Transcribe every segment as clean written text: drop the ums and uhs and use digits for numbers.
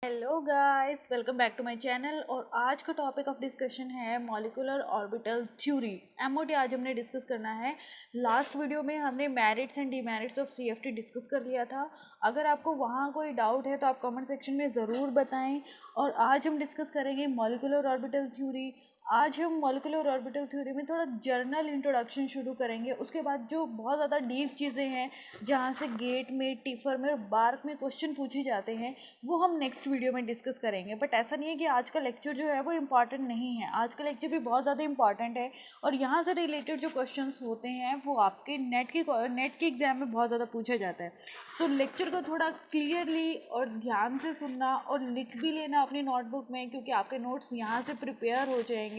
Hello guys, welcome back to my channel. और आज का टॉपिक ऑफ डिस्कशन है मॉलिक्यूलर ऑर्बिटल थ्योरी, एमओटी। आज हमने डिस्कस करना है। लास्ट वीडियो में हमने merits and demerits of CFT discuss कर लिया था। अगर आपको वहाँ कोई डाउट है तो आप कमेंट सेक्शन में ज़रूर बताएं। और आज हम डिस्कस करेंगे मॉलिक्यूलर ऑर्बिटल थ्योरी। आज हम मॉलिक्यूलर ऑर्बिटल थ्योरी में थोड़ा जर्नल इंट्रोडक्शन शुरू करेंगे। उसके बाद जो बहुत ज़्यादा डीप चीज़ें हैं जहाँ से गेट में, टीफर में और बार्क में क्वेश्चन पूछे जाते हैं, वो हम नेक्स्ट वीडियो में डिस्कस करेंगे। बट ऐसा नहीं है कि आज का लेक्चर जो है वो इम्पॉर्टेंट नहीं है। आज का लेक्चर भी बहुत ज़्यादा इंपॉर्टेंट है और यहाँ से रिलेटेड जो क्वेश्चंस होते हैं वो आपके नेट के एग्जाम में बहुत ज़्यादा पूछा जाता है। सो लेक्चर को थोड़ा क्लियरली और ध्यान से सुनना और लिख भी लेना अपनी नोटबुक में, क्योंकि आपके नोट्स यहाँ से प्रिपेयर हो जाएंगे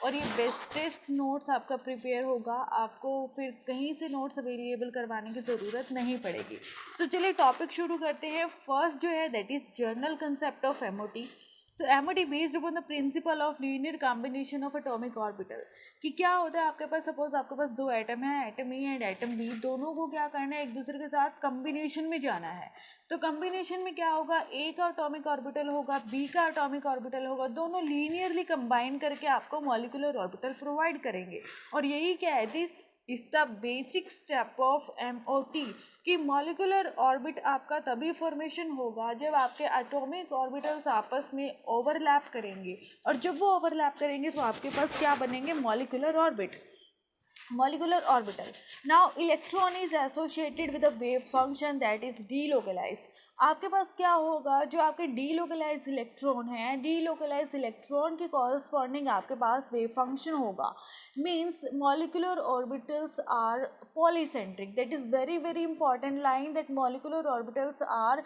और ये बेस्टेस्ट नोट्स आपका प्रिपेयर होगा। आपको फिर कहीं से नोट्स अवेलेबल करवाने की ज़रूरत नहीं पड़ेगी। तो चलिए टॉपिक शुरू करते हैं। फर्स्ट जो है that is journal concept of MOT. So MOT based upon the principle of linear combination of atomic orbital. कि क्या होता है, आपके पास सपोज आपके पास दो एटम है, atom A and atom B, दोनों को क्या करना है, एक दूसरे के साथ कम्बिनेशन में जाना है। तो कम्बिनेशन में क्या होगा, ए का एटॉमिक ऑर्बिटल होगा, बी का एटॉमिक ऑर्बिटल होगा, दोनों लीनियरली कंबाइन करके आपको मॉलिक्यूलर ऑर्बिटल प्रोवाइड करेंगे। और यही क्या है, this is the basic step of MOT. कि मॉलिक्यूलर ऑर्बिट आपका तभी फॉर्मेशन होगा जब आपके एटॉमिक ऑर्बिटल्स आपस में ओवरलैप करेंगे। और जब वो ओवरलैप करेंगे तो आपके पास क्या बनेंगे, molecular orbit, molecular orbital. Now electron is associated with a wave function that is delocalized. आपके पास क्या होगा, जो आपके delocalized इलेक्ट्रॉन है, delocalized इलेक्ट्रॉन के कॉरस्पॉन्डिंग आपके पास वेव फंक्शन होगा। Means molecular orbitals are polycentric. That is very very important line, that molecular orbitals are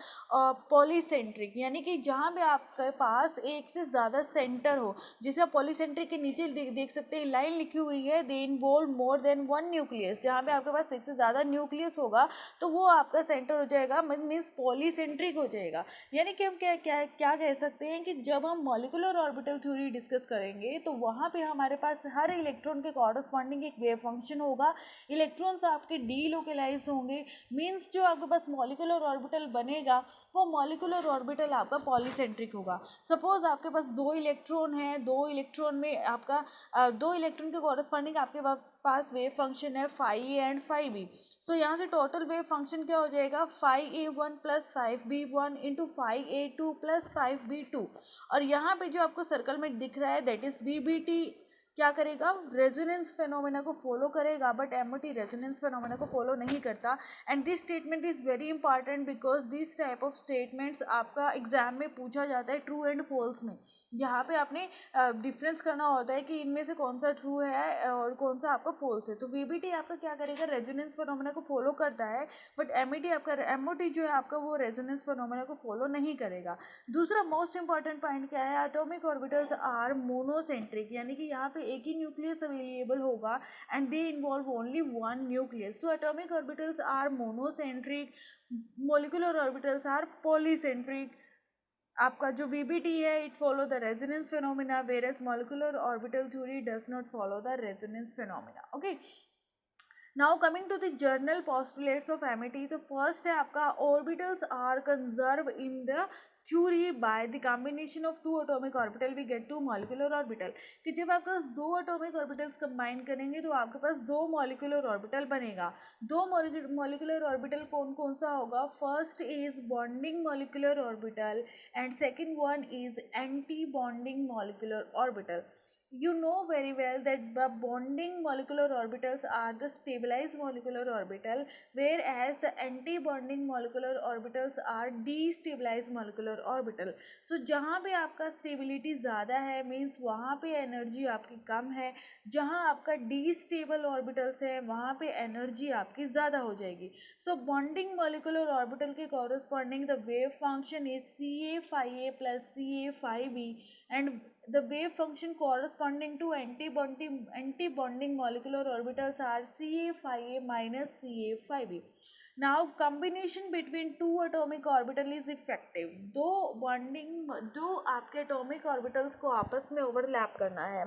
polycentric, यानी कि जहाँ पे आपके पास एक से ज़्यादा सेंटर हो, जिसे आप पॉलीसेंट्रिक के नीचे देख सकते हैं, लाइन लिखी हुई है, they involve more than one nucleus. जहाँ पे आपके पास एक से ज़्यादा न्यूक्लियस होगा तो वो आपका सेंटर हो जाएगा, मीन्स पॉलीसेंट्रिक हो जाएगा। यानी कि हम क्या क्या क्या कह सकते हैं कि जब हम मॉलिक्यूलर ऑर्बिटल थ्योरी डिस्कस करेंगे तो वहाँ पे हमारे पास हर इलेक्ट्रॉन के कॉरस्पॉन्डिंग एक वेव फंक्शन होगा। इलेक्ट्रॉन्स आपके डीलोकलाइज होंगे। मीन्स जो आपके पास मॉलिक्यूलर ऑर्बिटल बनेगा वो मॉलिक्यूलर ऑर्बिटल आपका पॉलीसेंट्रिक होगा। सपोज आपके पास दो इलेक्ट्रॉन है, दो इलेक्ट्रॉन में आपका दो इलेक्ट्रॉन के कॉरस्पॉन्डिंग आपके पास वेव फंक्शन है phi A and phi B. So यहाँ से टोटल वेव फंक्शन क्या हो जाएगा, phi A one plus five B one into phi A two plus five B two. और यहाँ पे जो आपको सर्कल में दिख रहा है that is V B T क्या करेगा, रेजोनेंस फेनोमेना को फॉलो करेगा। बट एमओटी रेजोनेंस फेनोमेना को फॉलो नहीं करता। And this statement is very important because this type of statements आपका एग्जाम में पूछा जाता है ट्रू एंड फॉल्स में। यहाँ पे आपने डिफरेंस करना होता है कि इनमें से कौन सा ट्रू है और कौन सा आपका फॉल्स है। तो वीबीटी आपका क्या करेगा, रेजोनेंस फेनोमेना को फॉलो करता है। बट एमओटी जो है आपका वो रेजोनेंस फेनोमेना को फॉलो नहीं करेगा। दूसरा मोस्ट इंपॉर्टेंट पॉइंट क्या है, एटॉमिक ऑर्बिटल्स आर मोनोसेंट्रिक, यानी कि यहाँ पे एक ही न्यूक्लियस अवेलेबल होगा and they involve only one nucleus. So atomic orbitals are monocentric, molecular orbitals are polycentric. आपका जो वीबीटी है it follow the resonance phenomena, whereas molecular orbital theory does not follow the resonance phenomena. Okay, now coming to the general postulates of MOT. तो first है आपका orbitals are conserve in the theory by the combination of two atomic orbital we get to molecular orbital. कि जब आपके पास दो atomic orbitals combine करेंगे तो आपके पास दो मॉलिक्यूलर ऑर्बिटल बनेगा। दो मॉलिक्यूलर ऑर्बिटल कौन कौन सा होगा, first is bonding molecular orbital and second one is anti bonding molecular orbital. You know very well that the bonding molecular orbitals are the stabilized molecular orbital, whereas the anti-bonding molecular orbitals are destabilized molecular orbital. So जहाँ पे आपका stability ज़्यादा है means वहाँ पे energy आपकी कम है, जहाँ आपका destable orbitals है वहाँ पे energy आपकी ज़्यादा हो जाएगी। So bonding molecular orbital के corresponding the wave function is Ca phi a plus Ca phi b, and the wave function corresponding to anti-bonding molecular orbitals are Ca phi a minus Ca phi b. Now combination between two atomic orbital is effective. दो आपके atomic orbitals को आपस में overlap करना है,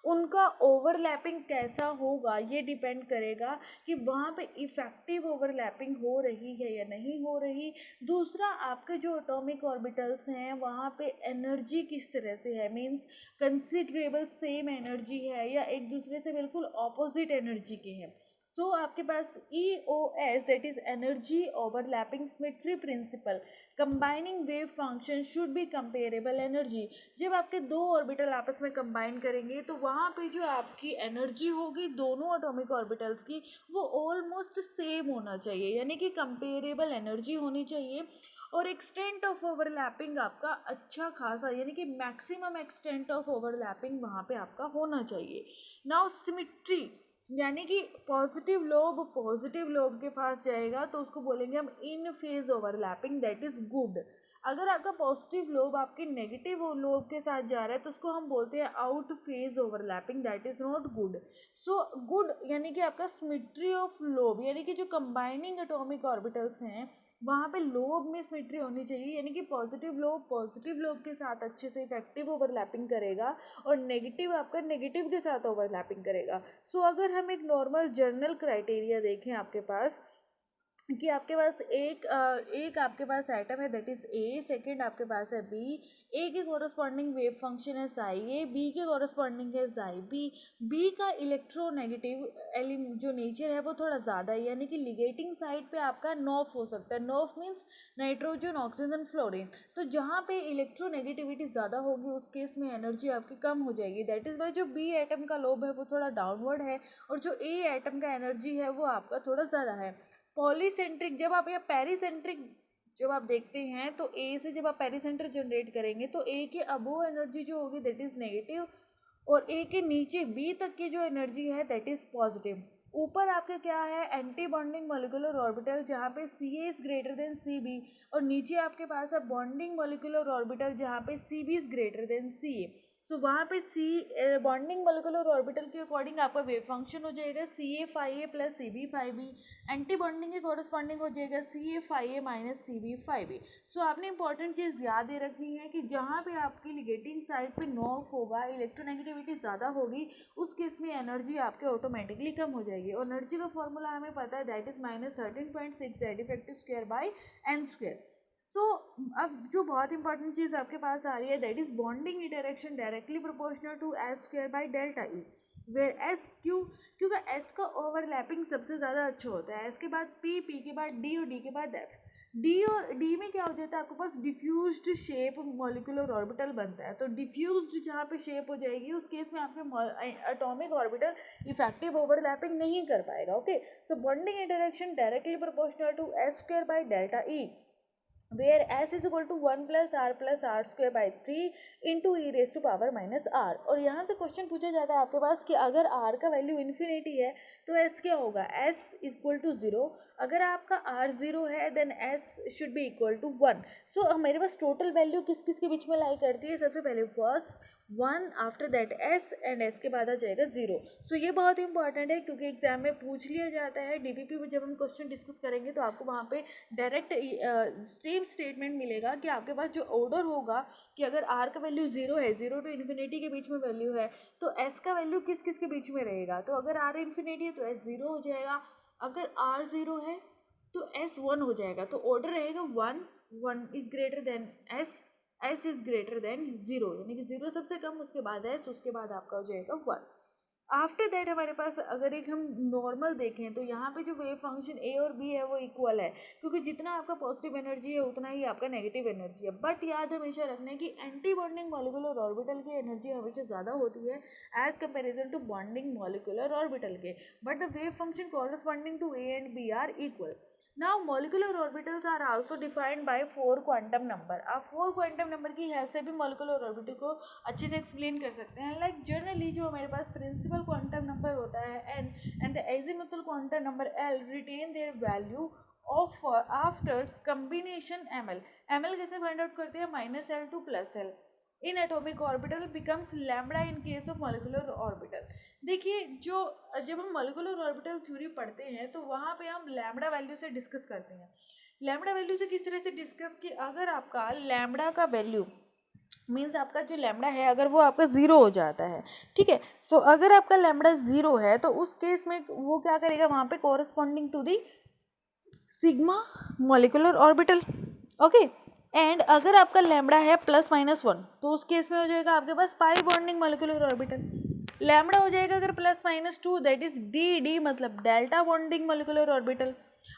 उनका overlapping कैसा होगा ये डिपेंड करेगा कि वहाँ पे इफेक्टिव ओवरलैपिंग हो रही है या नहीं हो रही। दूसरा, आपके जो एटॉमिक ऑर्बिटल्स हैं वहाँ पे एनर्जी किस तरह से है, मीन्स कंसिडरेबल सेम एनर्जी है या एक दूसरे से बिल्कुल ऑपोजिट एनर्जी के हैं। सो आपके पास EOS, that is energy overlapping symmetry principle, combining wave function should be comparable energy. जब आपके दो ऑर्बिटल आपस में कंबाइन करेंगे तो वहाँ पे जो आपकी एनर्जी होगी दोनों एटॉमिक ऑर्बिटल्स की वो ऑलमोस्ट सेम होना चाहिए, यानी कि कंपेरेबल एनर्जी होनी चाहिए। और एक्सटेंट ऑफ ओवरलैपिंग आपका अच्छा खासा, यानी कि मैक्सिमम एक्सटेंट ऑफ ओवरलैपिंग वहाँ पे आपका होना चाहिए। नाउ सिमिट्री, यानी कि पॉजिटिव लोब के पास जाएगा तो उसको बोलेंगे हम in phase overlapping, that is good. अगर आपका पॉजिटिव लोब आपके नेगेटिव लोब के साथ जा रहा है तो उसको हम बोलते हैं out phase overlapping, that is not good. So good यानी कि आपका सिमिट्री ऑफ लोब, यानी कि जो कंबाइनिंग एटॉमिक ऑर्बिटल्स हैं वहाँ पे लोब में सिमिट्री होनी चाहिए, यानी कि पॉजिटिव लोब के साथ अच्छे से इफेक्टिव ओवरलैपिंग करेगा और नेगेटिव आपका नेगेटिव के साथ ओवरलैपिंग करेगा। सो अगर हम एक नॉर्मल जर्नल क्राइटेरिया देखें आपके पास कि आपके पास एक आपके पास एटम है दैट इज ए, सेकंड आपके पास है बी, ए के कोरस्पॉन्डिंग वेव फंक्शन है साई ए, बी के कोरस्पॉन्डिंग है साई बी। बी का इलेक्ट्रोनेगेटिव जो नेचर है वो थोड़ा ज़्यादा है, यानी कि लिगेटिंग साइड पे आपका नॉफ हो सकता है। नॉफ मीन्स नाइट्रोजन ऑक्सीजन फ्लोरीन। तो जहाँ पे इलेक्ट्रोनेगेटिविटी ज़्यादा होगी उस केस में एनर्जी आपकी कम हो जाएगी, दैट इज़ वाई जो बी एटम का लोब है वो थोड़ा डाउनवर्ड है और जो ए एटम का एनर्जी है वो आपका थोड़ा ज़्यादा है। पॉलीसेंट्रिक, जब आप या पेरीसेंट्रिक जब आप देखते हैं तो ए से जब आप पेरीसेंट्रिक जनरेट करेंगे तो ए के अबोव एनर्जी जो होगी दैट इज नेगेटिव और ए के नीचे बी तक की जो एनर्जी है दैट इज पॉजिटिव। ऊपर आपके क्या है, एंटी बॉन्डिंग मॉलिक्यूलर ऑर्बिटल जहाँ पे Ca is greater then Cb, और नीचे आपके पास है बॉन्डिंग मॉलिक्यूलर ऑर्बिटल जहाँ पे Cb is greater then Ca। सो वहाँ पे बॉन्डिंग मॉलिक्यूलर ऑर्बिटल के अकॉर्डिंग आपका वेव फंक्शन हो जाएगा Ca phi a plus Cb phi b, anti bonding के कॉरस्पॉन्डिंग हो जाएगा Ca phi a minus Cb phi b। सो आपने इंपॉर्टेंट चीज़ याद ये रखनी है कि जहाँ पे आपकी लिगेटिंग साइड पे नॉफ होगा, इलेक्ट्रोनेगेटिविटी ज़्यादा होगी, उस केस में एनर्जी आपके ऑटोमेटिकली कम हो जाएगी। और एनर्जी का फॉर्मूला हमें पता है that is -13.6 Z effective square by n square. So अब जो बहुत इंपॉर्टेंट चीज़ आपके पास आ रही है that is bonding interaction directly proportional to S square by delta E, where S क्योंकि एस का ओवरलैपिंग सबसे ज़्यादा अच्छा होता है। एस के बाद पी के बाद डी और डी के बाद एफ। डी में क्या हो जाता है, आपके पास डिफ्यूज्ड शेप मॉलिक्यूलर ऑर्बिटल बनता है। तो डिफ्यूज्ड जहाँ पे शेप हो जाएगी उस केस में आपके एटॉमिक ऑर्बिटल इफेक्टिव ओवरलैपिंग नहीं कर पाएगा। Okay, so bonding interaction directly proportional to S square by delta E, where s is equal to 1 plus r square by 3 into e raised to power minus r। और यहाँ से question पूछा जाता है आपके पास कि अगर r का वैल्यू इन्फिनिटी है तो s क्या होगा, s इक्वल टू 0। अगर आपका r 0 है then s should be equal to 1। So मेरे पास टोटल वैल्यू किस किस के बीच में लाई करती है, सबसे पहले first 1, after that s and s के बाद आ जाएगा 0। सो ये बहुत इंपॉर्टेंट है क्योंकि एग्जाम में पूछ लिया जाता है। डीपीपी में जब हम क्वेश्चन डिस्कस करेंगे तो आपको वहाँ पे डायरेक्ट सेम स्टेटमेंट मिलेगा कि आपके पास जो ऑर्डर होगा कि अगर r का वैल्यू 0 है, 0 टू इन्फिनिटी के बीच में वैल्यू है, तो s का वैल्यू किस किस के बीच में रहेगा। तो अगर r इन्फिनिटी है तो s 0 हो जाएगा, अगर r 0 है तो s 1 हो जाएगा। तो ऑर्डर रहेगा 1 is greater then s is greater then 0, यानी कि 0 सबसे कम, उसके बाद s, उसके बाद आपका हो जाएगा 1। आफ्टर दैट हमारे पास अगर एक हम नॉर्मल देखें तो यहाँ पे जो वेव फंक्शन ए और बी है वो इक्वल है, क्योंकि जितना आपका पॉजिटिव एनर्जी है उतना ही आपका नेगेटिव एनर्जी है। बट याद हमेशा रखना है कि एंटी बॉन्डिंग मॉलिक्यूलर ऑर्बिटल की एनर्जी हमेशा ज़्यादा होती है as comparison to bonding molecular orbital के, but the wave function corresponding to A and B are equal. Now molecular orbitals are also defined by 4 quantum number। आप 4 quantum number की help से भी molecular orbital को अच्छे से explain कर सकते हैं। लाइक जनरली जो हमारे पास प्रिंसिपल क्वांटम नंबर होता है n and the azimuthal quantum number l retain their value of after combination ml। ml कैसे फाइंड आउट करते हैं, -l to +l। In atomic orbital becomes lambda in case of molecular orbital. देखिए जब हम molecular orbital theory पढ़ते हैं तो वहाँ पे हम लैम्बडा वैल्यू से डिस्कस करते हैं। लैम्बडा वैल्यू से किस तरह से डिस्कस कि अगर आपका लैम्बडा का वैल्यू मीन्स आपका जो लैम्बडा है अगर वो आपका ज़ीरो हो जाता है, ठीक है, सो अगर आपका लैम्बडा ज़ीरो है तो उस केस में वो क्या करेगा, वहाँ पे corresponding to the sigma molecular orbital, okay. And अगर आपका लैम्बडा है +-1 तो उस केस में हो जाएगा आपके पास pi bonding molecular orbital. Lambda हो जाएगा अगर +-2 दैट इज डी मतलब डेल्टा बॉन्डिंग मॉलिक्यूलर ऑर्बिटल।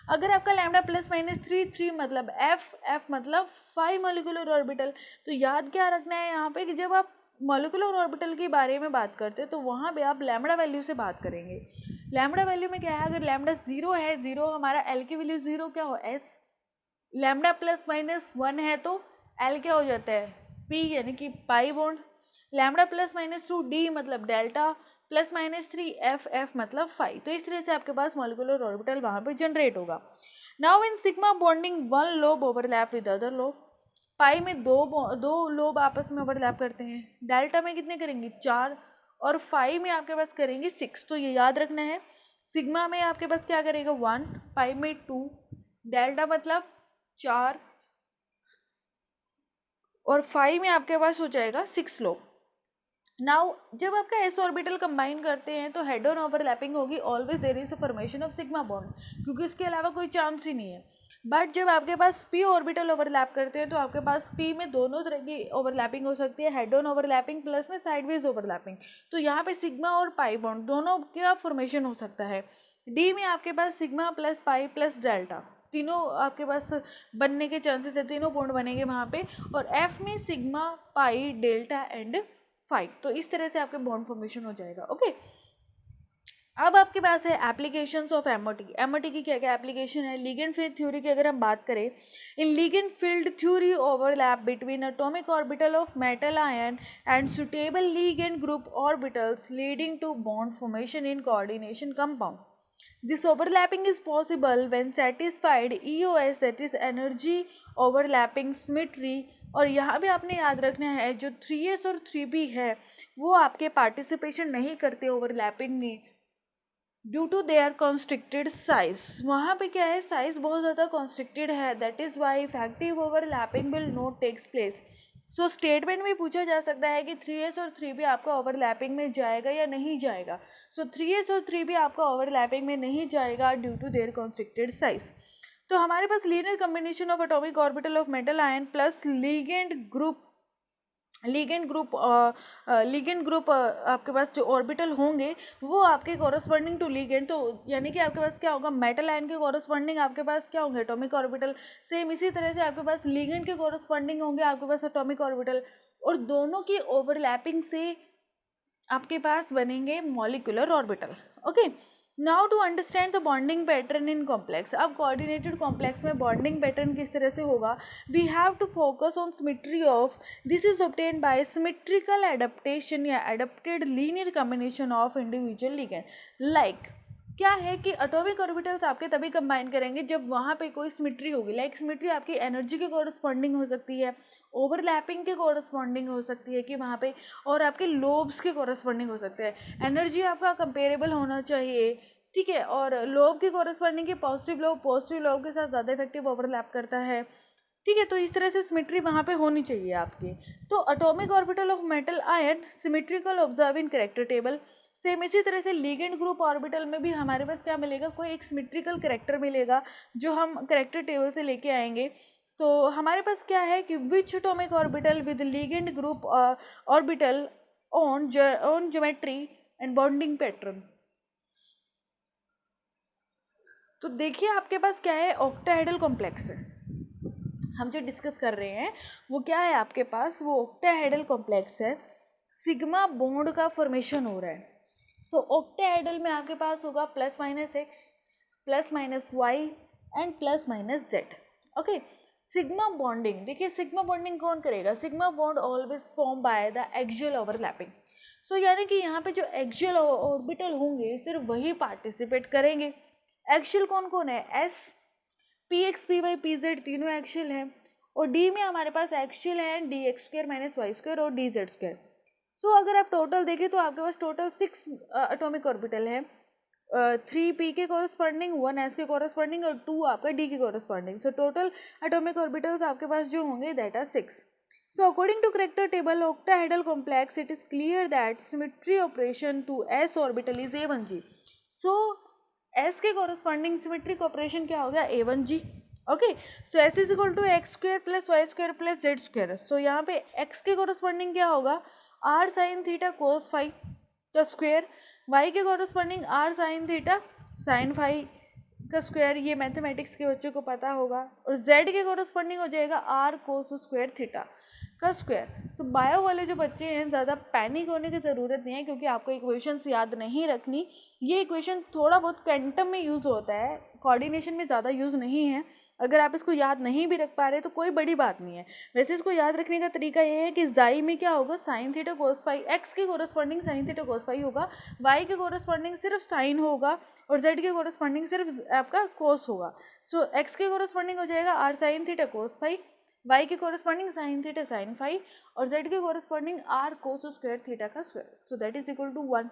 अगर आपका लैम्बडा +-3 मतलब एफ मतलब 5 मॉलिक्यूलर ऑर्बिटल। तो याद क्या रखना है यहाँ पे कि जब आप मॉलिक्यूलर ऑर्बिटल के बारे में बात करते हैं तो वहाँ पे आप लैम्बडा वैल्यू से बात करेंगे। लैम्बडा वैल्यू में क्या है, अगर लैम्बडा ज़ीरो है, ज़ीरो हमारा एल की वैल्यू ज़ीरो क्या हो एस, लैम्बडा +-1 है तो एल क्या हो जाता है पी यानी कि पाई बॉन्ड। लैम्बडा +-2 डी मतलब डेल्टा, +-3 एफ मतलब 5। तो इस तरह से आपके पास मॉलिक्यूलर ऑर्बिटल वहाँ पे जनरेट होगा। Now in sigma bonding one lobe overlap with other lobe. Pi में दो लोब आपस में ओवरलैप करते हैं। डेल्टा में कितने करेंगे 4 और 5 में आपके पास करेंगे 6। तो ये याद रखना है, सिग्मा में आपके पास क्या करेगा 1, पाई में 2, डेल्टा मतलब 4 और 5 में आपके पास हो जाएगा 6 लोब। नाउ जब आपका एस ऑर्बिटल कंबाइन करते हैं तो हेड ऑन ओवरलैपिंग होगी, always there is a formation of sigma bond, क्योंकि इसके अलावा कोई चांस ही नहीं है। बट जब आपके पास पी ऑर्बिटल ओवरलैप करते हैं तो आपके पास पी में दोनों तरह की ओवरलैपिंग हो सकती है, हेड ऑन ओवरलैपिंग प्लस में साइडवेज ओवरलैपिंग। तो यहाँ पे सिग्मा और पाई बॉन्ड दोनों का फॉर्मेशन हो सकता है। डी में आपके पास sigma plus pi plus delta तीनों आपके पास बनने के चांसेस है, तीनों बॉन्ड बनेंगे वहाँ पे। और एफ में सिग्मा पाई डेल्टा एंड 5। तो इस तरह से आपके बॉन्ड फॉर्मेशन हो जाएगा, ओके। अब आपके पास है एप्लीकेशंस ऑफ एमओटी। एमओटी की क्या क्या एप्लीकेशन है, लिगेंड फील्ड थ्योरी की अगर हम बात करें, in ligand field theory overlap between atomic orbital of metal ion and suitable ligand group orbitals leading to bond formation in coordination compound. This overlapping is possible when satisfied EOS that is energy overlapping symmetry। और यहाँ भी आपने याद रखना है जो 3s और 3p है वो आपके पार्टिसिपेशन नहीं करते ओवरलैपिंग में due to their constricted size. वहाँ पे क्या है, साइज बहुत ज़्यादा कॉन्स्ट्रिक्टेड है, that is why effective overlapping will not takes place. So statement में पूछा जा सकता है कि 3s और 3p आपका ओवरलैपिंग में जाएगा या नहीं जाएगा। सो 3s और 3p आपका ओवरलैपिंग में नहीं जाएगा due to their constricted size. तो हमारे पास linear combination of atomic orbital of metal ion plus ligand group आपके पास जो ऑर्बिटल होंगे वो आपके कॉरस्पॉन्डिंग टू लीगेंड। तो यानी कि आपके पास क्या होगा, मेटल आयन के कॉरस्पॉन्डिंग आपके पास क्या होंगे एटॉमिक ऑर्बिटल। सेम इसी तरह से आपके पास लीगेंड के कॉरस्पॉन्डिंग होंगे आपके पास एटॉमिक ऑर्बिटल, और दोनों की ओवरलैपिंग से आपके पास बनेंगे molecular orbital, okay. Now to understand the bonding pattern in complex. अब कोऑर्डिनेटेड कॉम्प्लेक्स में बॉन्डिंग पैटर्न किस तरह से होगा, we have to focus on symmetry of, this is obtained by symmetrical adaptation या adapted linear combination of individual ligand. Like क्या है कि एटॉमिक ऑर्बिटल्स आपके तभी कंबाइन करेंगे जब वहाँ पे कोई सिमेट्री होगी। लाइक सिमेट्री आपकी एनर्जी के कॉरस्पॉन्डिंग हो सकती है, ओवरलैपिंग के कॉरस्पॉन्डिंग हो सकती है कि वहाँ पे, और आपके लोब्स के कॉरस्पॉन्डिंग हो सकते हैं। एनर्जी आपका कंपेरेबल होना चाहिए, ठीक है, और लोब के कॉरस्पॉन्डिंग की पॉजिटिव लोब के साथ ज़्यादा इफेक्टिव ओवरलैप करता है, ठीक है। तो इस तरह से सिमेट्री वहाँ पे होनी चाहिए आपकी। तो atomic orbital of metal ion symmetrical observe in character table. Same इसी तरह से लिगेंड ग्रुप ऑर्बिटल में भी हमारे पास क्या मिलेगा, कोई एक सिमेट्रिकल कैरेक्टर मिलेगा जो हम कैरेक्टर टेबल से लेके आएंगे। तो हमारे पास क्या है कि which atomic orbital with ligand group orbital on geometry and bonding pattern. तो देखिए आपके पास क्या है, ऑक्टाहेड्रल कॉम्प्लेक्स है। हम जो डिस्कस कर रहे हैं वो क्या है आपके पास, वो ऑक्टाहेड्रल कॉम्प्लेक्स है। सिग्मा बॉन्ड का फॉर्मेशन हो रहा है। सो ऑक्टाहेड्रल में आपके पास होगा +-x +-y and +-z, okay. Sigma bonding, देखिए सिग्मा बॉन्डिंग कौन करेगा, sigma bond always form by the axial overlapping. So यानी कि यहाँ पे जो एक्सियल ऑर्बिटल होंगे सिर्फ वही पार्टिसिपेट करेंगे। एक्सियल कौन कौन है, S, P X P Y P Z तीनों एक्सियल हैं, और डी में हमारे पास एक्सियल है D X square minus Y square और डी जेड स्क्वायर। सो अगर आप टोटल देखें तो आपके पास टोटल 6 एटॉमिक ऑर्बिटल है, 3 पी के कॉरस्पॉन्डिंग, 1 एस के कॉरस्पॉन्डिंग और 2 आपका डी के corresponding. So total atomic orbitals आपके पास जो होंगे that are 6। So according to character table octahedral complex, it is clear that symmetry operation to s orbital is a1g. So s के corresponding symmetric operation क्या हो गया a1g. Okay, so s is equal to x square plus y square plus z square. So यहाँ पे x के corresponding क्या होगा r sin theta cos phi का स्क्वायर, y के corresponding r sin theta sin phi का square, ये mathematics के बच्चों को पता होगा, और z के corresponding हो जाएगा r cos स्क्वायर थीटा का स्क्वायर। तो बायो वाले जो बच्चे हैं ज़्यादा पैनिक होने की ज़रूरत नहीं है, क्योंकि आपको इक्वेशंस याद नहीं रखनी। ये इक्वेशन थोड़ा बहुत क्वांटम में यूज़ होता है, कोऑर्डिनेशन में ज़्यादा यूज़ नहीं है। अगर आप इसको याद नहीं भी रख पा रहे तो कोई बड़ी बात नहीं है। वैसे इसको याद रखने का तरीका ये है कि जाई में क्या होगा sine theta cos phi, X के corresponding sine theta cos phi होगा, वाई के कोरस्पॉन्डिंग सिर्फ साइन होगा और जेड के कोरस्पॉन्डिंग सिर्फ आपका कोस होगा। सो एक्स के कोरस्पॉन्डिंग हो जाएगा r sine theta cos phi, y के corresponding sine theta sine phi और z के corresponding r cos square theta का square. So that is equal to 1,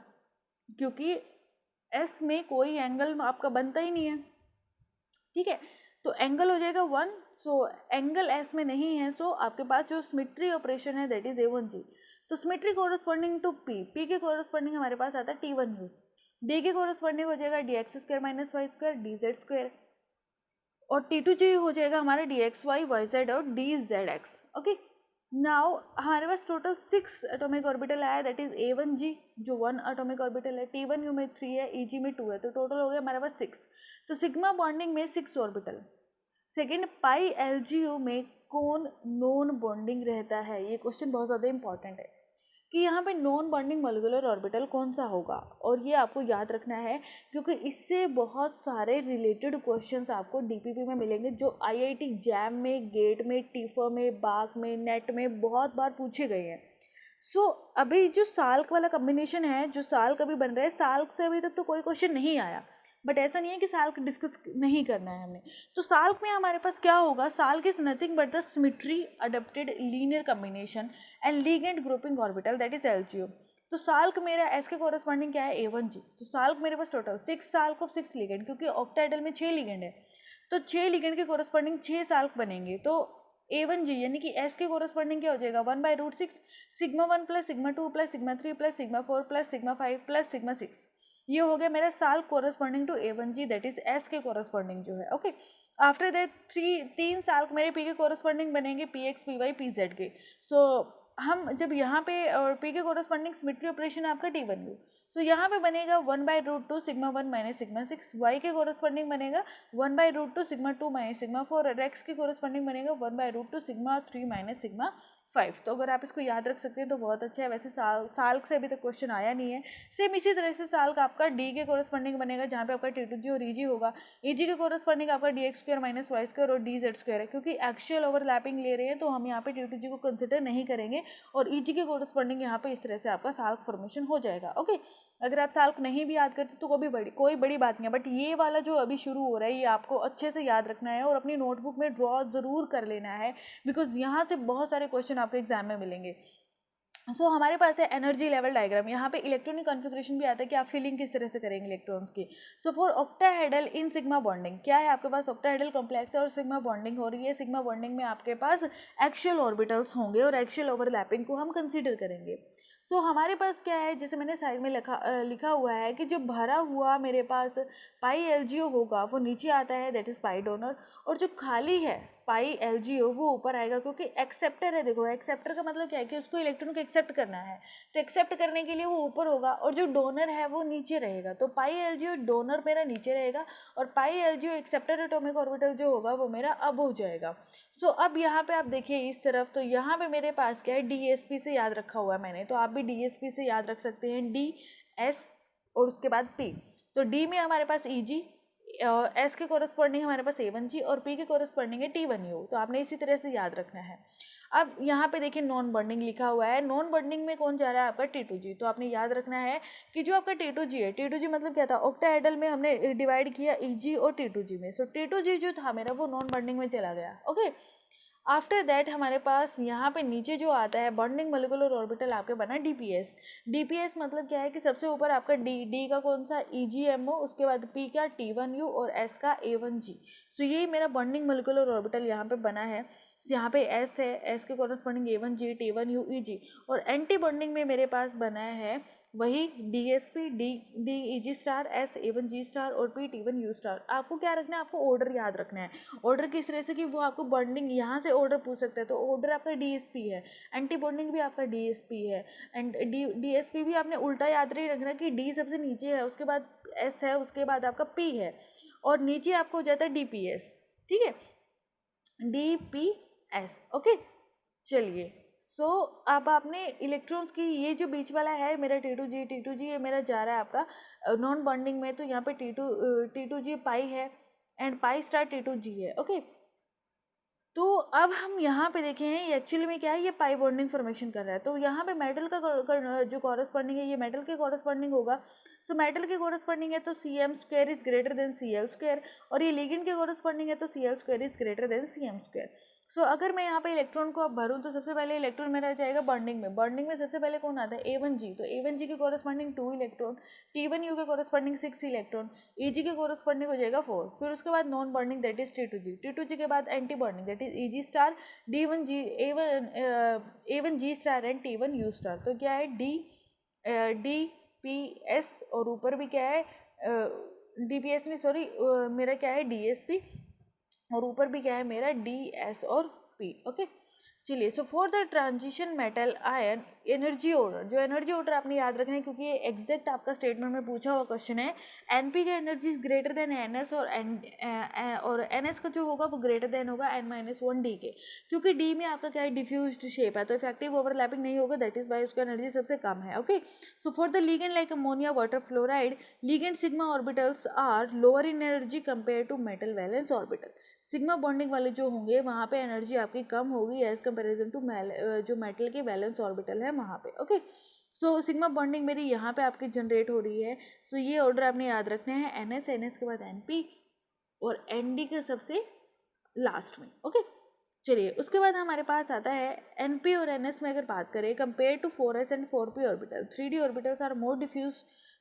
क्योंकि s में कोई एंगल आपका बनता ही नहीं है, ठीक है, तो एंगल हो जाएगा 1। सो एंगल s में नहीं है, सो आपके पास जो सिमेट्री ऑपरेशन है दैट इज a1g। तो सिमेट्री कोरस्पॉन्डिंग टू p के कोरस्पॉन्डिंग हमारे पास आता है t1u, d के कोरस्पॉन्डिंग हो जाएगा dx square minus Y square dz square, और T2G हो जाएगा हमारा dxy yz और dzx। ओके, नाउ हमारे पास टोटल 6 एटॉमिक ऑर्बिटल आया, दैट इज a1g जो 1 एटॉमिक ऑर्बिटल है, T1u में 3 है, Eg में 2 है, तो टोटल हो गया हमारे पास 6। तो सिग्मा बॉन्डिंग में 6 ऑर्बिटल। सेकेंड, पाई LGU में कौन नॉन बॉन्डिंग रहता है, ये क्वेश्चन बहुत ज़्यादा इंपॉर्टेंट है कि यहाँ पे नॉन बॉन्डिंग मॉलिक्यूलर ऑर्बिटल कौन सा होगा, और ये आपको याद रखना है क्योंकि इससे बहुत सारे रिलेटेड क्वेश्चंस आपको डीपीपी में मिलेंगे जो IIT जैम में, गेट में, टीफा में, बाक में, नेट में बहुत बार पूछे गए हैं। सो अभी जो साल्क वाला कॉम्बिनेशन है, जो साल्क अभी बन रहा है, साल्क से अभी तक तो कोई क्वेश्चन नहीं आया, बट ऐसा नहीं है कि साल्क डिस्कस नहीं करना है हमें। तो साल्क में हमारे पास क्या होगा, Salk is nothing but the symmetry adapted linear combination and ligand grouping orbital that is LGU। तो साल्क मेरा एस के कोरस्पॉन्डिंग क्या है a1g। तो साल्क मेरे पास टोटल 6 साल्क ऑफ 6 लिगेंड, क्योंकि ऑक्टाहेड्रल में 6 लिगेंड है तो 6 लिगेंड के कोरस्पॉन्डिंग 6 साल्क बनेंगे। तो a1g यानी कि s के कोरस्पॉन्डिंग क्या हो जाएगा 1/√6 sigma 1 plus sigma 2 plus sigma 3 plus sigma 4 plus sigma 5 plus sigma 6। ये हो गया मेरा SALC corresponding to a1g that is s के कोरस्पॉन्डिंग जो है। ओके, आफ्टर दैट 3 साल्क मेरे p के कोरस्पॉन्डिंग बनेंगे px py pz के। सो हम जब यहाँ पे और p के कोरस्पॉन्डिंग सिमेट्री ऑपरेशन है आपका T1u, सो यहाँ पे बनेगा 1/√2 सिग्मा 1 माइनस सिग्मा 6, y के कोरस्पॉन्डिंग बनेगा 1/√2 सिग्मा 2 माइनस सिग्मा 4 और x के कोरस्पॉन्डिंग बनेगा 1/√2 सिग्मा 3 माइनस सिग्मा 5। तो अगर आप इसको याद रख सकते हैं तो बहुत अच्छा है। वैसे साल्क से अभी तक क्वेश्चन आया नहीं है। सेम इसी तरह से साल्क आपका डी के कोरस्पॉन्डिंग बनेगा जहाँ पे आपका T2G और EG होगा, EG के कोरस्पॉन्डिंग आपका dx square minus Y square और dz स्क्वायर है, क्योंकि एक्चुअल ओवरलैपिंग ले रहे हैं तो हम यहाँ पे T2G को कंसिडर नहीं करेंगे और EG के कोरस्पॉन्डिंग यहाँ पे इस तरह से आपका साल्क फॉर्मेशन हो जाएगा। ओके, अगर आप साल्क नहीं भी याद करते तो कोई बड़ी बात नहीं है, बट ये वाला जो अभी शुरू हो रहा है ये आपको अच्छे से याद रखना है और अपनी नोटबुक में ड्रॉ ज़रूर कर लेना है, बिकॉज यहाँ से बहुत सारे क्वेश्चन आपको एग्जाम में मिलेंगे। सो हमारे पास है एनर्जी लेवल डायग्राम। यहाँ पे इलेक्ट्रॉनिक कॉन्फ़िगरेशन भी आता है कि आप फिलिंग किस तरह से करेंगे इलेक्ट्रॉन्स की। So for octahedral in sigma bonding क्या है, आपके पास ऑक्टाहेड्रल कॉम्प्लेक्स है और सिग्मा बॉन्डिंग हो रही है। सिग्मा बॉन्डिंग में आपके पास एक्सियल ऑर्बिटल्स होंगे और एक्सियल ओवरलैपिंग को हम कंसीडर करेंगे। सो हमारे पास क्या है, जैसे मैंने साइड में लिखा हुआ है कि जो भरा हुआ मेरे पास पाई LGO होगा वो नीचे आता है दैट इज़ पाई डोनर, और जो खाली है पाई LGO वो ऊपर आएगा, क्योंकि एक्सेप्टर है। देखो एक्सेप्टर का मतलब क्या है कि उसको इलेक्ट्रॉन को एक्सेप्ट करना है, तो एक्सेप्ट करने के लिए वो ऊपर होगा और जो डोनर है वो नीचे रहेगा। तो पाई LGO डोनर मेरा नीचे रहेगा और पाई LGO एक्सेप्टर एटॉमिक ऑर्बिटल जो होगा वो मेरा अब हो जाएगा। सो अब यहाँ पे आप देखिए इस तरफ, तो यहाँ पे मेरे पास क्या है DSP से याद रखा हुआ है मैंने, तो आप भी DSP से याद रख सकते हैं DS और उसके बाद P। तो D में हमारे पास EG, S के कोरस्पॉन्डिंग हमारे पास A1G और P के कोरस्पॉन्डिंग है T1U। तो आपने इसी तरह से याद रखना है। अब यहाँ पे देखिए नॉन बॉन्डिंग लिखा हुआ है, नॉन बॉन्डिंग में कौन जा रहा है आपका T2G। तो आपने याद रखना है कि जो आपका T2G है, T2G मतलब क्या था, ऑक्टाहेड्रल में हमने डिवाइड किया EG और T2G में। सो T2G जो था मेरा वो नॉन बॉन्डिंग में चला गया। ओके, आफ्टर दैट हमारे पास यहाँ पे नीचे जो आता है बॉन्डिंग मोलिकुलर ऑर्बिटल आपके बना डीपीएस। डीपीएस मतलब क्या है कि सबसे ऊपर आपका डी का कौन सा EgMO, उसके बाद P का T1U और S का A1G। सो ये मेरा बॉन्डिंग मोलिकुलर ऑर्बिटल यहाँ पे बना है। यहाँ पे S है, S के कॉरस्पॉन्डिंग A1G T1U EG, और एंटी बॉन्डिंग में मेरे पास बना है वही DSP D EG star, S A1G star और P T1U स्टार। आपको क्या रखना है, आपको ऑर्डर याद रखना है। ऑर्डर किस तरह से कि वो आपको बॉन्डिंग यहाँ से ऑर्डर पूछ सकता है, तो ऑर्डर आपका DSP है, एंटी बॉन्डिंग भी आपका DSP है, एंड DSP भी आपने उल्टा याद नहीं रखना कि D सबसे नीचे है, उसके बाद S है, उसके बाद आपका P है, और नीचे आपको हो जाता है DPS। ठीक है, DPS। ओके, चलिए। सो अब आपने इलेक्ट्रॉन्स की ये जो बीच वाला है मेरा T2G ये मेरा जा रहा है आपका नॉन बॉन्डिंग में, तो यहाँ पे T2G पाई है एंड पाई स्टार T2G है। ओके, तो अब हम यहाँ पे देखें ये एक्चुअली में क्या है, ये पाई बॉन्डिंग फॉर्मेशन कर रहा है। तो यहाँ पे मेटल का जो कॉरस्पॉन्डिंग है ये मेटल के कॉरस्पॉन्डिंग होगा। सो मेटल के कॉरस्पॉन्डिंग है तो CM² is greater then Cl², और ये लिगेंड के कॉरस्पॉन्डिंग है तो Cl² is greater than CM²। सो अगर मैं यहाँ पे इलेक्ट्रॉन को अब भरूँ तो सबसे पहले इलेक्ट्रॉन मेरा जाएगा बॉन्डिंग में। बॉन्डिंग में सबसे पहले कौन आता है, A1G। तो A1G के कॉरस्पॉन्डिंग 2 इलेक्ट्रॉन, T1U के कॉरस्पॉन्डिंग 6 इलेक्ट्रॉन, EG के कॉरस्पॉन्डिंग हो जाएगा 4। फिर उसके बाद non bonding that is T2G के बाद anti bonding that is EG star, D1G A1G star and T1U star. तो क्या है DPS, और ऊपर भी क्या है DPS नहीं सॉरी मेरा क्या है DSP, और ऊपर भी क्या है मेरा DS और P। ओके, चलिए। सो for the transition metal ion energy order, जो एनर्जी ऑर्डर आपने याद रखना है क्योंकि ये एग्जैक्ट आपका स्टेटमेंट में पूछा हुआ क्वेश्चन है। NP का energy is greater then NS, और NS का जो होगा वो ग्रेटर देन होगा N-1D के, क्योंकि D में आपका क्या है डिफ्यूज्ड शेप है, तो इफेक्टिव ओवरलैपिंग नहीं होगा, दैट इज वाई उसका एनर्जी सबसे कम है। Okay, so for the ligand like ammonia water fluoride, ligand sigma orbitals are lower in energy compare to metal valence orbital. Sigma bonding वाले जो होंगे वहाँ पे एनर्जी आपकी कम होगी एज कंपेरिजन टू जो मेटल के वैलेंस ऑर्बिटल है वहाँ पे। ओके, सो सिग्मा बॉन्डिंग मेरी यहाँ पे आपकी जनरेट हो रही है। सो ये ऑर्डर आपने याद रखने हैं, NS के बाद NP और ND के सबसे लास्ट में। ओके, चलिए। उसके बाद हमारे पास आता है NP और NS में अगर बात करें compare to 4s and 4p orbital, 3D orbitals are more diffuse,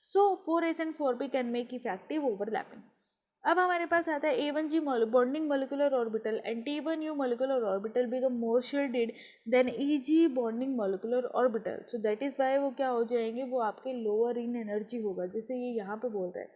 so 4s and 4p can make effective overlapping. अब हमारे पास आता है A1G bonding molecular orbital and T1U molecular orbital become more shielded than EG bonding molecular orbital. So that is why वो क्या हो जाएंगे, वो आपके लोअर इन एनर्जी होगा। जैसे ये यहाँ पे बोल रहा है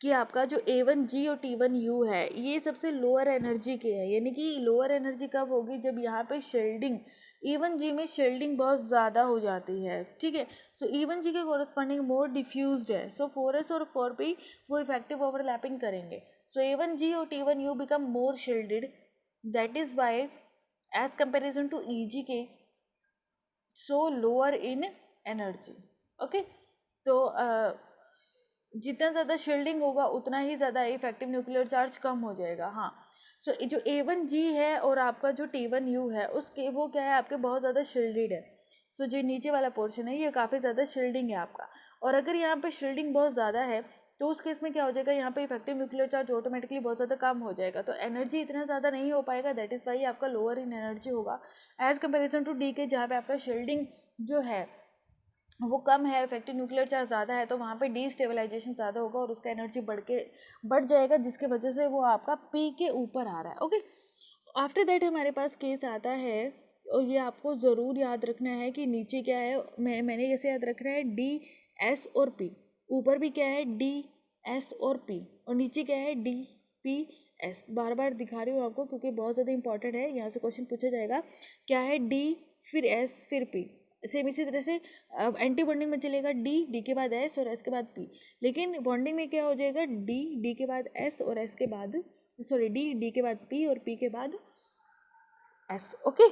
कि आपका जो A1G और T1U है ये सबसे लोअर एनर्जी के हैं, यानी कि लोअर एनर्जी कब होगी, जब यहाँ पे शेल्डिंग E1G में शेल्डिंग बहुत ज़्यादा हो जाती है। ठीक है, सो E1G के कॉरस्पॉन्डिंग मोर डिफ्यूज्ड है, सो 4s और 4p वो इफेक्टिव ओवरलैपिंग करेंगे। सो A1G और T1U become more shielded, that is why as comparison to EG के so lower in energy. Okay, तो जितना ज़्यादा शील्डिंग होगा उतना ही ज़्यादा इफेक्टिव न्यूक्लियर चार्ज कम हो जाएगा। हाँ, सो जो A1G है और आपका जो T1U है उसके वो क्या है आपके बहुत ज़्यादा शील्डेड है। सो जो नीचे वाला पोर्शन है ये काफ़ी ज़्यादा शील्डिंग है आपका, और अगर यहाँ पे शील्डिंग बहुत ज़्यादा है तो उस केस में क्या हो जाएगा, यहाँ पे इफेक्टिव न्यूक्लियर चार्ज ऑटोमेटिकली बहुत ज़्यादा कम हो जाएगा, तो एनर्जी इतना ज़्यादा नहीं हो पाएगा, दैट इज़ वाई आपका लोअर इन एनर्जी होगा एज़ कंपेरिजन टू D के, जहाँ पे आपका शील्डिंग जो है वो कम है, इफेक्टिव न्यूक्लियर चार्ज ज़्यादा है, तो वहाँ पे डीस्टेबलाइजेशन ज़्यादा होगा और उसका एनर्जी बढ़ जाएगा, जिसके वजह से वो आपका P के ऊपर आ रहा है। ओके, आफ्टर दैट हमारे पास केस आता है, और ये आपको ज़रूर याद रखना है कि नीचे क्या है, मैंने कैसे याद रखना है DS और P, ऊपर भी क्या है DS और P, और नीचे क्या है DPS। बार बार दिखा रही हूँ आपको क्योंकि बहुत ज़्यादा इंपॉर्टेंट है, यहाँ से क्वेश्चन पूछा जाएगा। क्या है D फिर S फिर P, सेम इसी तरह से एंटी बॉन्डिंग में चलेगा D के बाद S और S के बाद P, लेकिन बॉन्डिंग में क्या हो जाएगा D के बाद S और S के बाद सॉरी D के बाद P और P के बाद S। ओके,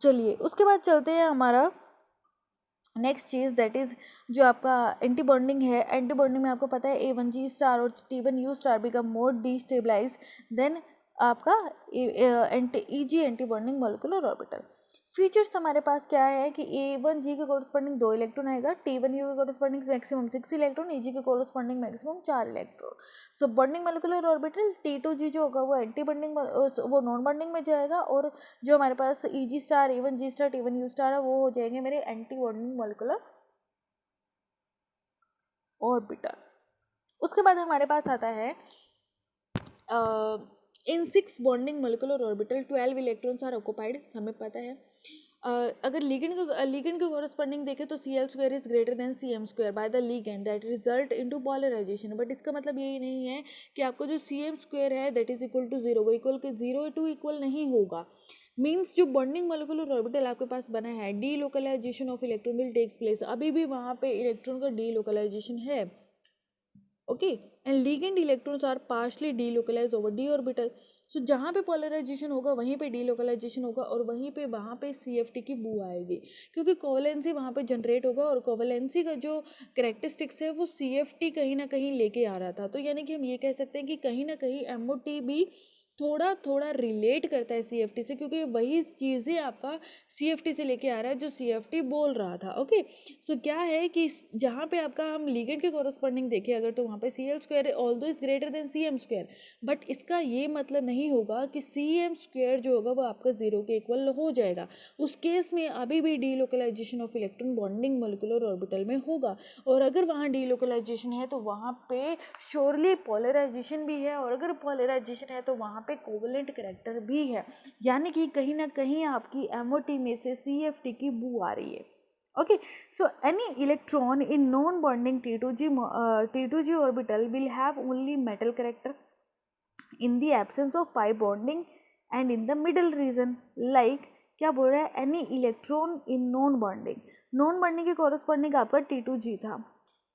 चलिए उसके बाद चलते हैं हमारा नेक्स्ट चीज़, दैट इज़ जो आपका एंटी बॉन्डिंग है। एंटी बॉन्डिंग में आपको पता है A1G स्टार और T1U star become more destabilize than आपका EG anti bonding molecular orbital. Features हमारे पास क्या है कि A1G के कोरस्पॉन्डिंग 2 इलेक्ट्रॉन आएगा, T1U के कोरस्पॉन्डिंग मैक्सिमम 6 इलेक्ट्रॉन, EG के कोरस्पॉन्डिंग मैक्सिमम 4 इलेक्ट्रॉन। सो बॉन्डिंग मोलिकुलर ऑर्बिटल T2G जो होगा वो एंटी बॉन्डिंग, वो नॉन बॉन्डिंग में जाएगा, और जो हमारे पास EG star, A1G star, T1U star है वो हो जाएंगे मेरे एंटी बॉन्डिंग मोलिकुलर ऑर्बिटल। उसके बाद हमारे पास आता है in 6 bonding molecular orbital 12 electrons are occupied, हमें पता है। अगर लिगेंड के कॉरस्पॉन्डिंग देखें तो Cl² is greater than Cm² by the ligand that result into polarization. But इसका मतलब यही नहीं है कि आपको जो Cm² है दैट इज इक्वल टू 0, वो इक्वल के 0 टू इक्वल नहीं होगा। मीन्स जो बॉन्डिंग मोलिकुलर ऑर्बिटल आपके पास बना है, delocalization of electron will takes place, अभी भी वहाँ पे इलेक्ट्रॉन का डी लोकलाइजेशन है। Okay, and ligand electrons are partially delocalize over D orbital. So जहाँ पे पोलराइजेशन होगा वहीं पे डीलोकलाइजेशन होगा, और वहाँ पे CFT की बू आएगी, क्योंकि कोवेलेंसी वहाँ पे जनरेट होगा, और कोवेलेंसी का जो कैरेक्टरिस्टिक्स है वो CFT कहीं ना कहीं लेके आ रहा था। तो यानी कि हम ये कह सकते हैं कि कहीं ना कहीं MOT भी थोड़ा थोड़ा रिलेट करता है CFT से, क्योंकि वही चीज़ें आपका CFT से लेके आ रहा है जो CFT बोल रहा था। ओके, सो क्या है कि जहाँ पे आपका हम लिगेंड के कोरस्पॉन्डिंग देखें अगर, तो वहाँ पे Cl² although is greater than Cm², but इसका ये मतलब नहीं होगा कि Cm² जो होगा वो आपका 0 के इक्वल हो जाएगा। उस केस में अभी भी delocalization of electron bonding molecular orbital में होगा, और अगर वहाँ डीलोकलाइजेशन है तो वहाँ पे श्योरली पोलराइजेशन भी है, और अगर पोलराइजेशन है तो वहाँ पे कोवेलेंट करैक्टर भी है, यानी कि कहीं ना कहीं आपकी MOT में से CFT की बू आ रही है। Okay, so any electron in non-bonding T2G orbital will have only metal character in the absence of pi bonding and in the middle region, like क्या बोल रहा है, any electron in non-bonding के corresponding आपका T2G था,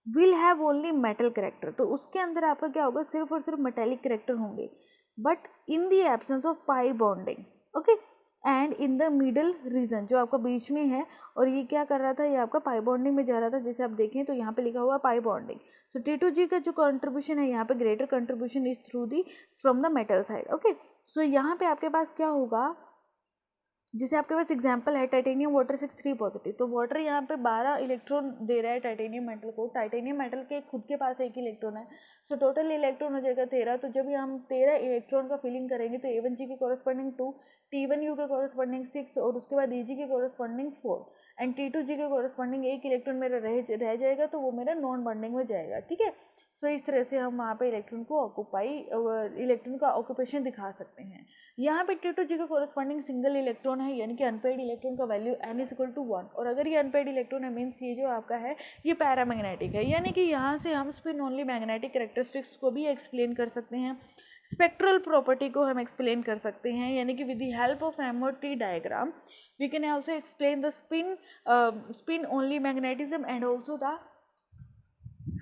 will have only metal character, तो उसके अंदर आपका क्या होगा, सिर्फ और सिर्फ metallic character होंगे, but in the absence of pi bonding, okay, and in the middle region जो आपका बीच में है, और ये क्या कर रहा था, ये आपका पाई बॉन्डिंग में जा रहा था, जैसे आप देखें तो यहाँ पे लिखा हुआ पाई बॉन्डिंग। सो T2G का जो कंट्रीब्यूशन है यहाँ पे greater contribution is through the from the metal side. Okay, so यहाँ पे आपके पास क्या होगा, जैसे आपके पास एग्जांपल है टाइटेनियम वाटर 6 पॉजिटिव, तो वाटर यहाँ पे 12 इलेक्ट्रॉन दे रहा है टाइटेनियम मेटल को, टाइटेनियम मेटल के खुद के पास 1 इलेक्ट्रॉन है, सो टोटल इलेक्ट्रॉन हो जाएगा 13। तो जब हम 13 इलेक्ट्रॉन का फिलिंग करेंगे तो A1G के कॉरस्पॉन्डिंग 2, T1U के कॉरस्पॉन्डिंग 6, और उसके बाद EG के कॉरस्पॉन्डिंग 4, एंड T2G के कॉरस्पॉन्डिंग 1 इलेक्ट्रॉन मेरा रह जाएगा, तो वो मेरा नॉन बॉन्डिंग में जाएगा। ठीक है, सो इस तरह से हम वहाँ पे इलेक्ट्रॉन का ऑक्यूपेशन दिखा सकते हैं। यहाँ पे T2G का कॉरस्पॉन्डिंग सिंगल इलेक्ट्रॉन है, यानी कि अनपेड इलेक्ट्रॉन का value n is equal to 1, और अगर ये अनपेड इलेक्ट्रॉन है मीन्स ये जो आपका है ये पैरामैग्नेटिक है, यानी कि यहाँ से हम स्पिन ओनली मैग्नेटिक कैरेक्टरिस्टिक्स को भी एक्सप्लेन कर सकते हैं, स्पेक्ट्रल प्रॉपर्टी को हम एक्सप्लेन कर सकते हैं, यानी कि with the help of MOT diagram we can also explain the spin only magnetism and also the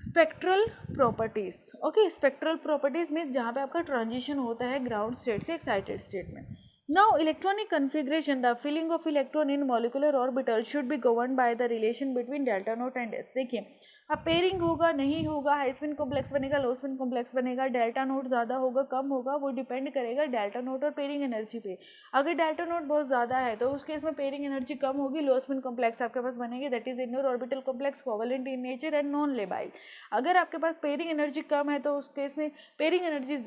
spectral properties. Okay, spectral properties में जहाँ पे आपका ट्रांजिशन होता है ग्राउंड स्टेट से एक्साइटेड स्टेट में। Now electronic configuration, the filling of electron in molecular orbital should be govern by the relation between delta naught and S. देखिए, अब पेयरिंग होगा नहीं होगा, हाई स्पिन कॉम्प्लेक्स बनेगा लो स्पिन कॉम्प्लेक्स बनेगा, delta naught ज़्यादा होगा कम होगा, वो डिपेंड करेगा डेल्टा नोट और पेयरिंग एनर्जी पे। अगर डेल्टा नोट बहुत ज़्यादा है तो उस केस में पेयरिंग एनर्जी कम होगी, लो स्पिन कॉम्प्लेक्स आपके पास बनेंगे, that is inner orbital complex covalent in nature and non labile. अगर आपके पास पेयरिंग एनर्जी कम है तो उस केस में पेयरिंग एनर्जी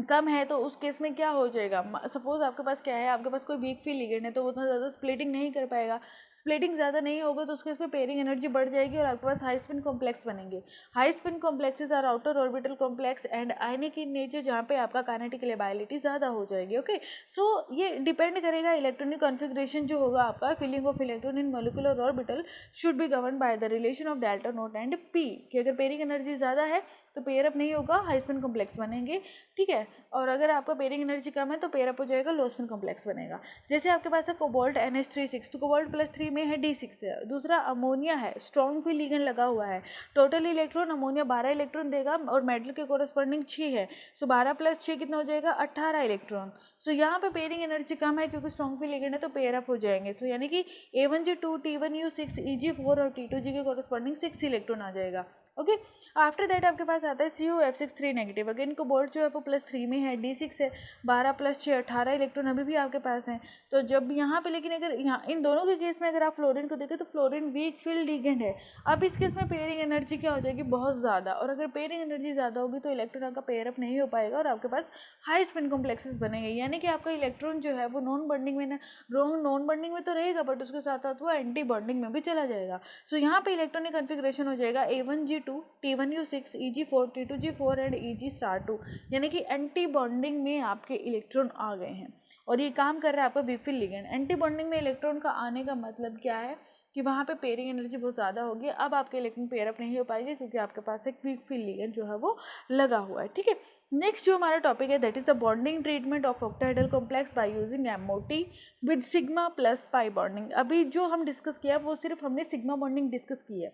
कम है तो उस केस में क्या हो जाएगा, सपोज आपके पास क्या है, आपके पास कोई वीक फील्ड लिगेंड है तो उतना ज़्यादा स्प्लिटिंग नहीं कर पाएगा, स्प्लिटिंग ज़्यादा नहीं होगा तो उस केस में पेयरिंग एनर्जी बढ़ जाएगी और आपके पास हाई स्पिन कॉम्प्लेक्स बनेंगे। High spin complexes are outer orbital complex and ionic in nature, जहाँ पे आपका काइनेटिक लेबाइलिटी ज़्यादा हो जाएगी। ओके, सो ये डिपेंड करेगा इलेक्ट्रॉनिक कॉन्फिग्रेशन जो होगा आपका, filling of electron in molecular orbital should be govern by the relation of delta naught and P, कि अगर पेयरिंग एनर्जी ज़्यादा है तो पेयर अप नहीं होगा, हाई स्पिन कॉम्प्लेक्स बनेंगे। ठीक है, और अगर आपका पेयरिंग एनर्जी कम है तो पेयर अप हो जाएगा, लो स्पिन कॉम्प्लेक्स बनेगा। जैसे आपके पास है कोबाल्ट NH3 6, तो कोबाल्ट +3 में है D6 है। दूसरा अमोनिया है, स्ट्रॉन्ग फील्ड लिगेंड लगा हुआ है, टोटल इलेक्ट्रॉन अमोनिया 12 इलेक्ट्रॉन देगा और मेटल के कोरस्पॉन्डिंग 6 है, सो 12 + 6 कितना हो जाएगा 18 इलेक्ट्रॉन। सो यहाँ पे पेयरिंग एनर्जी कम है क्योंकि स्ट्रॉन्ग फील्ड लिगेंड है तो पेयर अप हो जाएंगे, तो यानी कि A1G 2, T1U 6, EG 4 और T2G के कोरस्पॉन्डिंग 6 इलेक्ट्रॉन आ जाएगा। ओके। आफ्टर दैट आपके पास आता है CuF6 3 नेगेटिव। अगेन कोबाल्ट जो है वो +3 में है, D6 है, 12 + 6 18 इलेक्ट्रॉन अभी भी आपके पास हैं। तो जब यहाँ पे, लेकिन अगर यहाँ इन दोनों के केस में अगर आप फ्लोरीन को देखें तो फ्लोरीन वीक फील्ड लिगेंड है। अब इस केस में पेयरिंग एनर्जी क्या हो जाएगी, बहुत ज़्यादा, और अगर पेयरिंग एनर्जी ज़्यादा होगी तो इलेक्ट्रॉन आपका पेयर अप नहीं हो पाएगा और आपके पास हाई स्पिन कॉम्प्लेक्सेस बनेंगे, यानी कि आपका इलेक्ट्रॉन जो है वो नॉन बॉन्डिंग में नॉन बॉन्डिंग में तो रहेगा बट उसके साथ साथ वो एंटी बॉन्डिंग में भी चला जाएगा। सो यहाँ पे इलेक्ट्रॉनिक कन्फिग्रेशन हो जाएगा A1G2 T1U6 EG4 T2G4 and EG*2, यानी कि एंटी बॉन्डिंग में आपके इलेक्ट्रॉन आ गए हैं और ये काम कर रहा है आपका weak field ligand. Anti bonding में इलेक्ट्रॉन का आने का मतलब क्या है कि वहाँ पे पेयरिंग एनर्जी बहुत ज़्यादा होगी। अब आपके इलेक्ट्रॉन पेयर अप नहीं हो पाएंगे क्योंकि आपके पास एक वीक फील्ड लिगेंड जो है वो लगा हुआ है, ठीक है। नेक्स्ट जो हमारा टॉपिक है that is the bonding treatment of octahedral complex by using MOT with sigma plus pi bonding. अभी जो हम डिस्कस किया वो सिर्फ हमने सिग्मा बॉन्डिंग डिस्कस की है।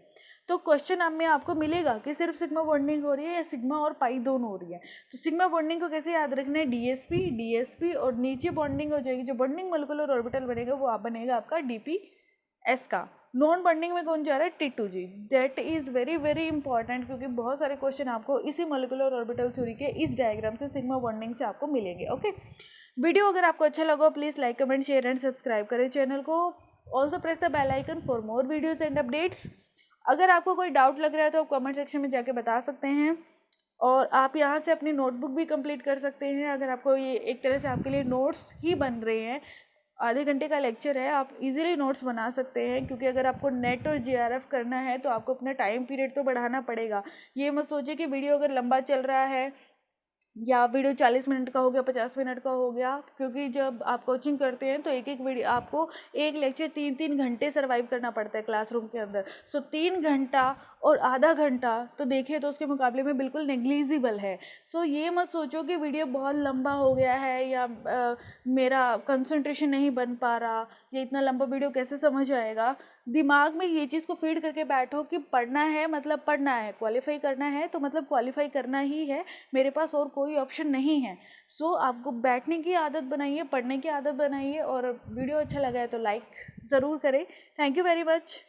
तो क्वेश्चन में आपको मिलेगा कि सिर्फ सिग्मा बॉन्डिंग हो रही है या सिग्मा और पाई दोनों हो रही है। तो सिग्मा बॉन्डिंग को कैसे याद रखना है, DSP और नीचे बॉन्डिंग हो जाएगी, जो बॉन्डिंग मोलिकुलर ऑर्बिटल बनेगा वो आप बनेगा आपका DPS का। नॉन बॉन्डिंग में कौन जा रहा है, T2G। That is very very important क्योंकि बहुत सारे क्वेश्चन आपको इसी मोलिकुलर ऑर्बिटल थ्योरी के इस डायग्राम से सिग्मा बॉन्डिंग से आपको मिलेंगे। ओके, वीडियो अगर आपको अच्छा लगा please like comment share and subscribe करें चैनल को। Also press the bell icon for more videos and updates. अगर आपको कोई डाउट लग रहा है तो आप कमेंट सेक्शन में जाके बता सकते हैं और आप यहाँ से अपनी नोटबुक भी कंप्लीट कर सकते हैं। अगर आपको ये एक तरह से आपके लिए नोट्स ही बन रहे हैं, आधे घंटे का लेक्चर है, आप इजीली नोट्स बना सकते हैं क्योंकि अगर आपको नेट और JRF करना है तो आपको अपना टाइम पीरियड तो बढ़ाना पड़ेगा। ये मत सोचिए कि वीडियो अगर लंबा चल रहा है या वीडियो 40 मिनट का हो गया, 50 मिनट का हो गया, क्योंकि जब आप कोचिंग करते हैं तो एक एक वीडियो आपको एक लेक्चर 3-3 घंटे सर्वाइव करना पड़ता है क्लासरूम के अंदर। सो 3 घंटा और आधा घंटा तो देखिए तो उसके मुकाबले में बिल्कुल नेग्लिजिबल है। सो ये मत सोचो कि वीडियो बहुत लंबा हो गया है या मेरा कंसंट्रेशन नहीं बन पा रहा, ये इतना लंबा वीडियो कैसे समझ आएगा। दिमाग में ये चीज़ को फीड करके बैठो कि पढ़ना है मतलब पढ़ना है, क्वालिफाई करना है तो मतलब क्वालिफाई करना ही है, मेरे पास और कोई ऑप्शन नहीं है। सो आपको बैठने की आदत बनाइए, पढ़ने की आदत बनाइए और वीडियो अच्छा लगा है तो लाइक ज़रूर करें। Thank you very much.